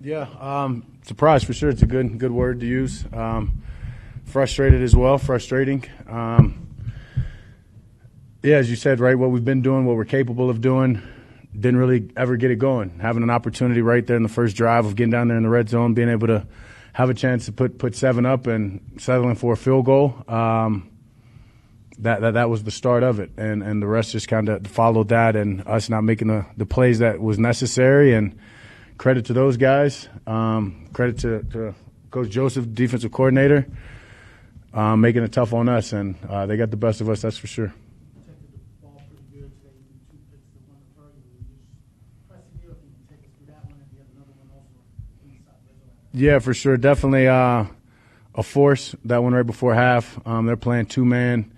Yeah, surprised for sure. It's a good word to use. Frustrated as well, frustrating. Yeah, as you said, right, what we've been doing, what we're capable of doing, didn't really ever get it going. Having an opportunity right there in the first drive of getting down there in the red zone, being able to have a chance to put 7 up and settling for a field goal, that was the start of it. And the rest just kind of followed that and us not making the plays that was necessary. And credit to those guys. Credit to Coach Joseph, defensive coordinator, making it tough on us. And they got the best of us, that's for sure. Yeah, for sure. Definitely a force. That one right before half. They're playing 2-man.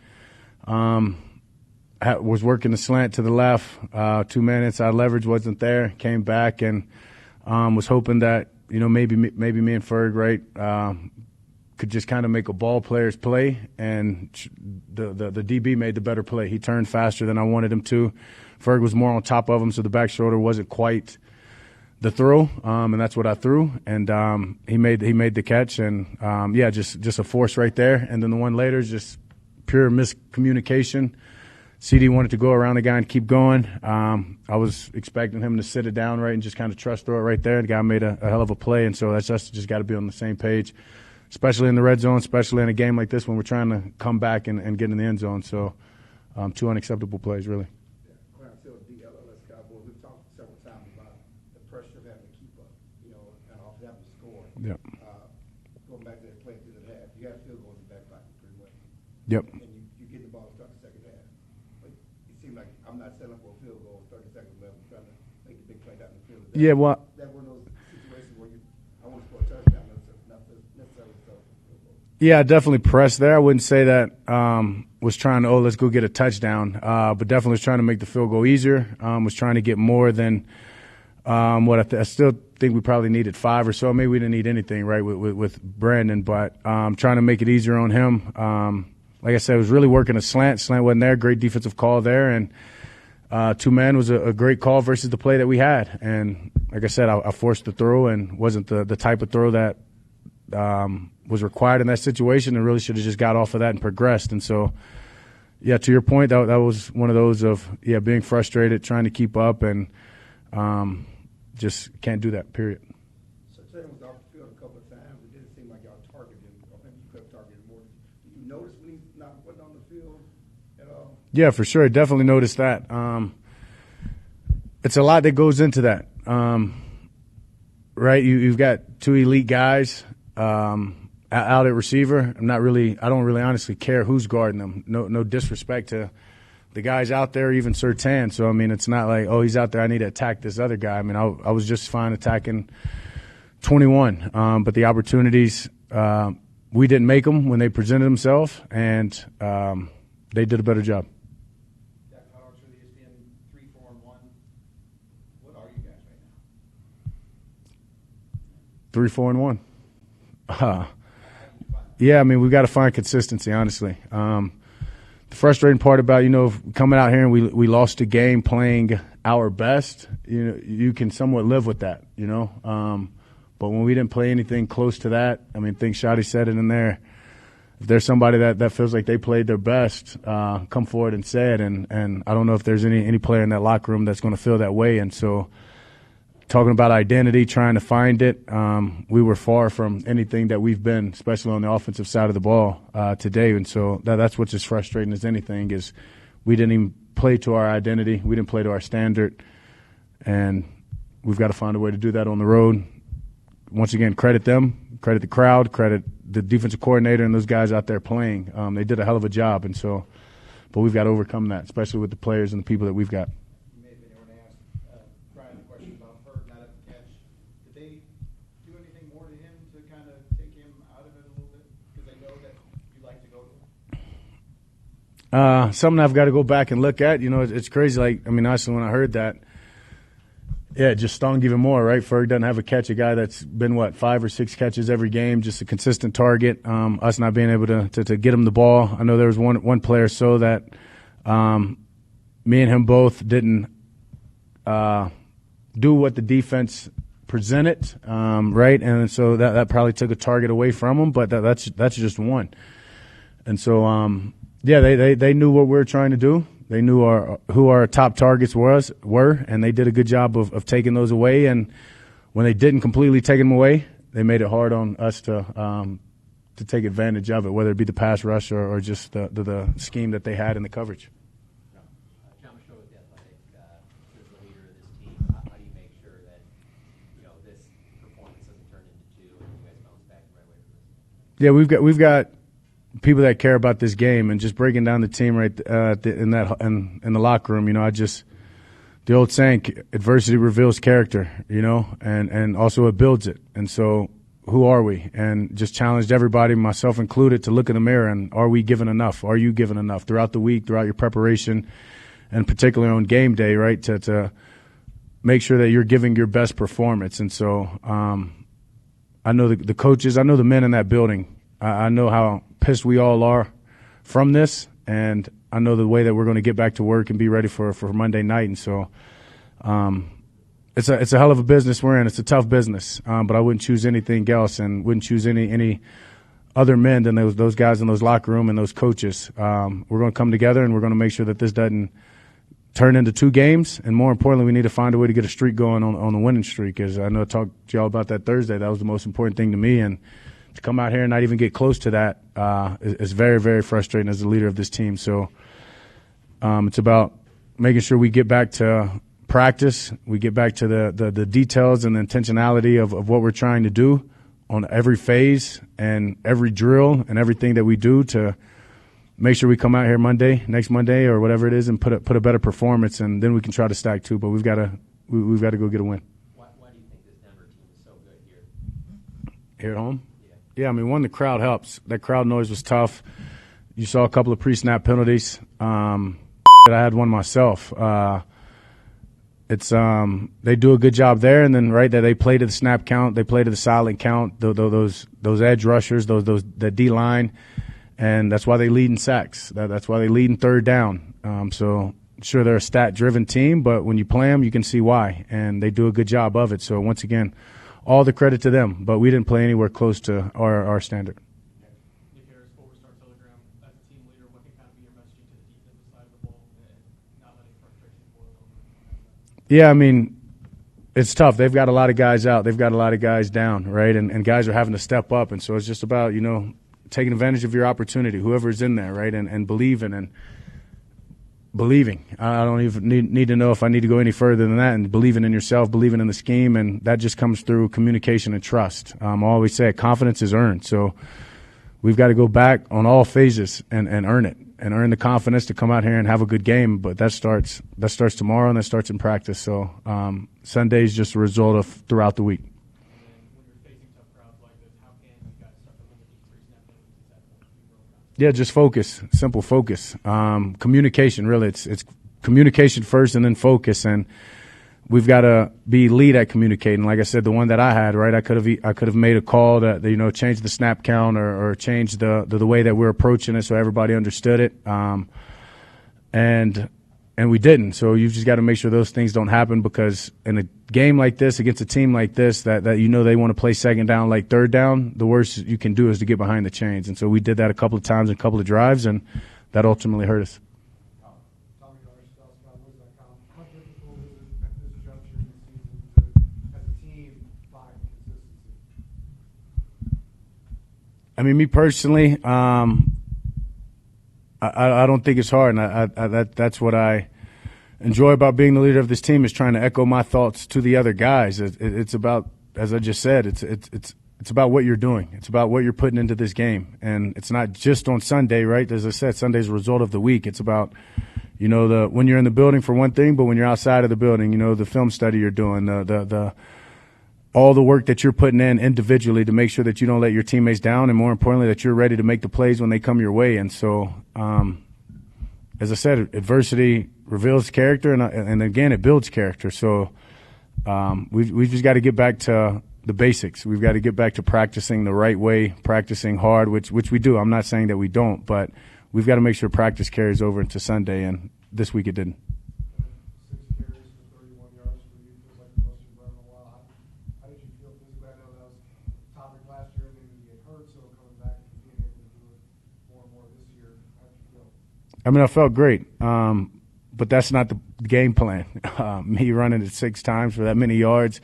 Was working the slant to the left. 2-man inside leverage wasn't there. Came back and was hoping that, maybe me and Ferg, right, could just kind of make a ball player's play. And the DB made the better play. He turned faster than I wanted him to. Ferg was more on top of him, so the back shoulder wasn't quite the throw, and that's what I threw, and he made the catch, and just a force right there. And then the one later is just pure miscommunication. CD wanted to go around the guy and keep going. I was expecting him to sit it down right and just kind of trust throw it right there. The guy made a hell of a play, and so that's us just got to be on the same page, especially in the red zone, especially in a game like this when we're trying to come back and get in the end zone. So 2 unacceptable plays, really. Yep. Going back to that play through the half, you got a field goal in the back pocket pretty much. Yep. And you get the ball to start the second half. But it seemed like I'm not settling for a field goal 30 seconds left. I'm trying to make a big play down the field. That one of those situations where I want to score a touchdown, not necessarily settle for a field goal. Yeah, definitely pressed there. I wouldn't say that was trying to, let's go get a touchdown, but definitely was trying to make the field goal easier, was trying to get more than what I still think we probably needed 5 or so. Maybe we didn't need anything, right, with Brandon, but trying to make it easier on him. Like I said, it was really working a slant. Slant wasn't there. Great defensive call there. And 2-man was a great call versus the play that we had. And like I said, I forced the throw and wasn't the type of throw that was required in that situation, and really should have just got off of that and progressed. And so, yeah, to your point, that was one of those of, being frustrated, trying to keep up, and just can't do that, period. So Tatum was off the field a couple of times. It didn't seem like y'all targeted him, or maybe you could have targeted more. Did you notice when he's not putting on the field at all? Yeah, for sure. Definitely noticed that. It's a lot that goes into that, right? You've got 2 elite guys out at receiver. I don't really honestly care who's guarding them. No disrespect to the guys out there, even Surtain. So, I mean, it's not like, he's out there, I need to attack this other guy. I mean, I was just fine attacking 21. But the opportunities, we didn't make them when they presented themselves, and they did a better job. Dak Prescott is being 3-4-1. What are you guys right now? 3-4-1. Yeah, I mean, we've got to find consistency, honestly. The frustrating part about, coming out here and we lost a game playing our best, you can somewhat live with that, But when we didn't play anything close to that, I mean, I think Shadi said it in there. If there's somebody that feels like they played their best, come forward and say it. And I don't know if there's any player in that locker room that's going to feel that way. And so, talking about identity, trying to find it, we were far from anything that we've been, especially on the offensive side of the ball today. And so that's what's as frustrating as anything is we didn't even play to our identity. We didn't play to our standard. And we've got to find a way to do that on the road. Once again, credit them, credit the crowd, credit the defensive coordinator and those guys out there playing. They did a hell of a job. And so, but we've got to overcome that, especially with the players and the people that we've got. Something I've got to go back and look at. It's crazy. Honestly, when I heard that, it just stung even more, right? Ferg doesn't have a catch. A guy that's been, 5 or 6 catches every game, just a consistent target. Us not being able to get him the ball. I know there was one player so that me and him both didn't do what the defense present it, right? And so that probably took a target away from them, but that's just one. And so, they knew what we were trying to do. They knew who our top targets were, and they did a good job of taking those away. And when they didn't completely take them away, they made it hard on us to take advantage of it, whether it be the pass rush or just the scheme that they had in the coverage. John Michaud with The Athletic, as the leader of this team, how do you make sure that this performance doesn't turn into two and you guys bounce back the right way from this? Yeah, we've got people that care about this game, and just breaking down the team right in the locker room. The old saying, adversity reveals character, and also it builds it. And so, who are we? And just challenged everybody, myself included, to look in the mirror and are we giving enough? Are you giving enough throughout the week, throughout your preparation, and particularly on game day, right? To make sure that you're giving your best performance. And so, I know the coaches, I know the men in that building. I know how pissed we all are from this, and I know the way that we're going to get back to work and be ready for Monday night. And so it's a hell of a business we're in. It's a tough business, but I wouldn't choose anything else and wouldn't choose any other men than those guys in those locker room and those coaches. We're going to come together, and we're going to make sure that this doesn't turn into 2 games. And more importantly, we need to find a way to get a streak going on the winning streak. As I know I talked to y'all about that Thursday. That was the most important thing to me. And to come out here and not even get close to that is very, very frustrating as the leader of this team. So it's about making sure we get back to practice, we get back to the details and the intentionality of what we're trying to do on every phase and every drill and everything that we do to make sure we come out here next Monday or whatever it is, and put a better performance, and then we can try to stack too. But we've got to go get a win. Why do you think this Denver team is so good here? Here at home? Yeah, I mean, one, the crowd helps. That crowd noise was tough. You saw a couple of pre-snap penalties. That I had one myself. They do a good job there, and then that they play to the snap count, they play to the silent count. Those edge rushers, that D line, and that's why they lead in sacks. That's why they lead in third down. So sure, they're a stat-driven team, but when you play them, you can see why, and they do a good job of it. So once again, all the credit to them, but we didn't play anywhere close to our standard. Nick Harris, Forward Star Telegram. As a team leader, what can kind of be your messaging to the defensive side of the ball and not letting frustration boil over? Yeah, I mean, it's tough. They've got a lot of guys out. They've got a lot of guys down, right? And guys are having to step up. And so it's just about, taking advantage of your opportunity, whoever's in there, right, and believing. I don't even need to know if I need to go any further than that, and believing in yourself, believing in the scheme, and that just comes through communication and trust. I always say confidence is earned. So we've got to go back on all phases and earn it, and earn the confidence to come out here and have a good game. But that starts tomorrow, and that starts in practice. So Sunday is just a result of throughout the week. Yeah, just focus, simple focus. Communication, really. It's communication first and then focus. And we've got to be lead at communicating. Like I said, the one that I had, right, I could have made a call that, change the snap count or change the way that we're approaching it so everybody understood it. And we didn't. So you've just got to make sure those things don't happen, because in a game like this, against a team like this, that they want to play second down like third down, the worst you can do is to get behind the chains. And so we did that a couple of times in a couple of drives, and that ultimately hurt us. How difficult is it at this juncture in the season as a team find consistency? I mean, me personally, I don't think it's hard, and that's what I enjoy about being the leader of this team, is trying to echo my thoughts to the other guys. It's about, as I just said, it's about what you're doing. It's about what you're putting into this game, and it's not just on Sunday, right? As I said, Sunday's a result of the week. It's about, when you're in the building for one thing, but when you're outside of the building, the film study you're doing, the all the work that you're putting in individually to make sure that you don't let your teammates down, and more importantly, that you're ready to make the plays when they come your way. And so, as I said, adversity reveals character, and again, it builds character. So we've just got to get back to the basics. We've got to get back to practicing the right way, practicing hard, which we do. I'm not saying that we don't, but we've got to make sure practice carries over into Sunday, and this week it didn't. 6 carries for 31 yards for you, feels like the most you've run in a while. How I mean, I felt great, but that's not the game plan. Me running it 6 times for that many yards,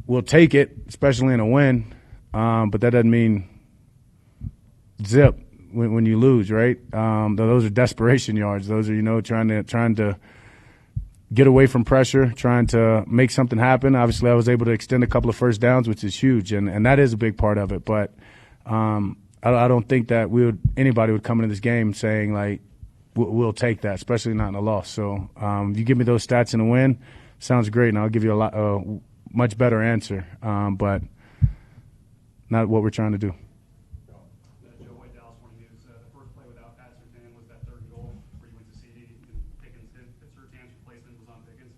we'll take it, especially in a win, but that doesn't mean zip when you lose, right? Those are desperation yards. Those are, trying to get away from pressure, trying to make something happen. Obviously, I was able to extend a couple of first downs, which is huge, and that is a big part of it. But I don't think that anybody would come into this game saying, like, we'll take that, especially not in a loss. So if you give me those stats in a win, sounds great, and I'll give you a much better answer, but not what we're trying to do. Joe White, Dallas Morning News. The first play without Pat Surtain was that third goal where you went to CD and Pickens did. Surtain's replacement was on Pickens.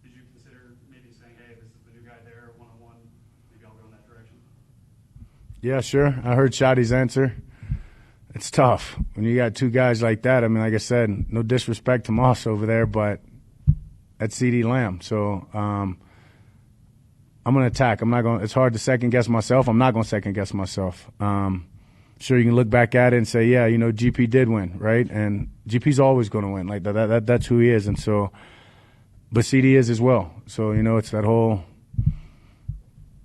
Did you consider maybe saying, hey, this is the new guy there, one-on-one, maybe I'll go in that direction? Yeah, sure. I heard Shotty's answer. It's tough when you got 2 guys like that. I mean, like I said, no disrespect to Moss over there, but that's CD Lamb. So I'm going to attack. It's hard to second guess myself. I'm not going to second guess myself. Sure, you can look back at it and say, yeah, GP did win, right? And GP's always going to win. Like that's who he is. And so, but CD is as well. So, it's that whole,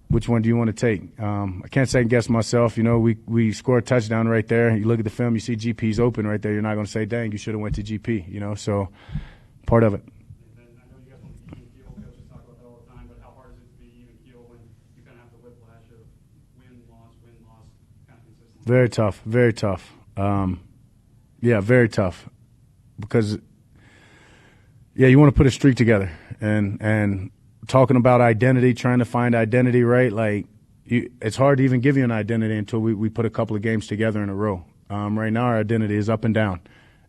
which one do you want to take? I can't second guess myself. We score a touchdown right there. You look at the film, you see GP's open right there. You're not going to say, dang, you should have went to GP, so part of it. And I know you guys want to be even keel. Coaches talk about that all the time, but how hard is it to be even keel when you kind of have the whiplash of win, loss, kind of consistently? Very tough, very tough. Yeah, very tough. Because, yeah, you want to put a streak together. And talking about identity, trying to find identity, right? Like, it's hard to even give you an identity until we put a couple of games together in a row. Right now, our identity is up and down.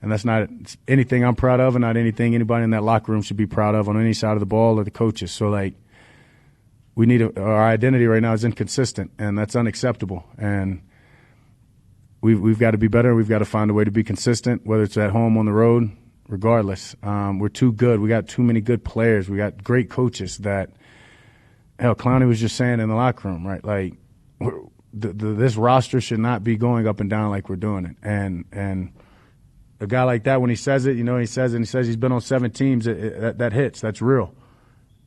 And that's not anything I'm proud of and not anything anybody in that locker room should be proud of on any side of the ball or the coaches. So, like, we need our identity right now is inconsistent, and that's unacceptable. And we've got to be better. We've got to find a way to be consistent, whether it's at home, on the road, regardless. We're too good. We got too many good players. We got great coaches that, hell, Clowney was just saying in the locker room, right? Like, this roster should not be going up and down like we're doing it. And a guy like that, when he says it, he says he's been on 7 teams, that hits. That's real.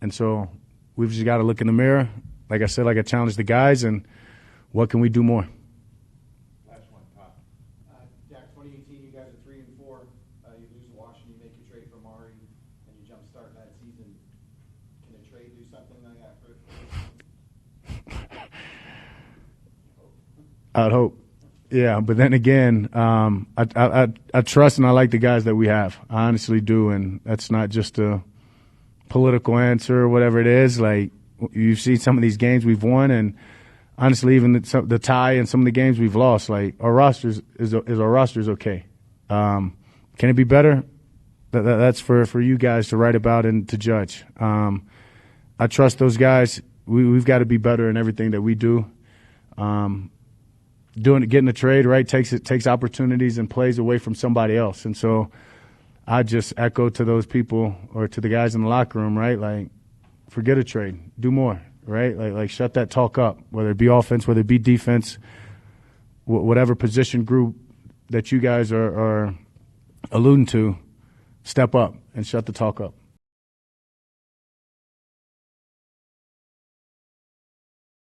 And so we've just got to look in the mirror. Like I said, like I challenged the guys, and what can we do more? Last one, Pop. Dak, 2018, you guys are 3-4. You lose to Washington, you make your trade for Mari, and you jumpstart that season. Can a trade do something like that for I'd hope. Yeah, but then again, I trust and I like the guys that we have. I honestly do, and that's not just a political answer or whatever it is. Like, you've seen some of these games we've won, and honestly, even the tie in some of the games we've lost. Like, our rosters is okay. Can it be better? That's for you guys to write about and to judge. I trust those guys. We've got to be better in everything that we do. Getting a trade, right, takes opportunities and plays away from somebody else. And so I just echo to those people or to the guys in the locker room, right, like, forget a trade. Do more, right? Like shut that talk up, whether it be offense, whether it be defense, whatever position group that you guys are alluding to, step up and shut the talk up.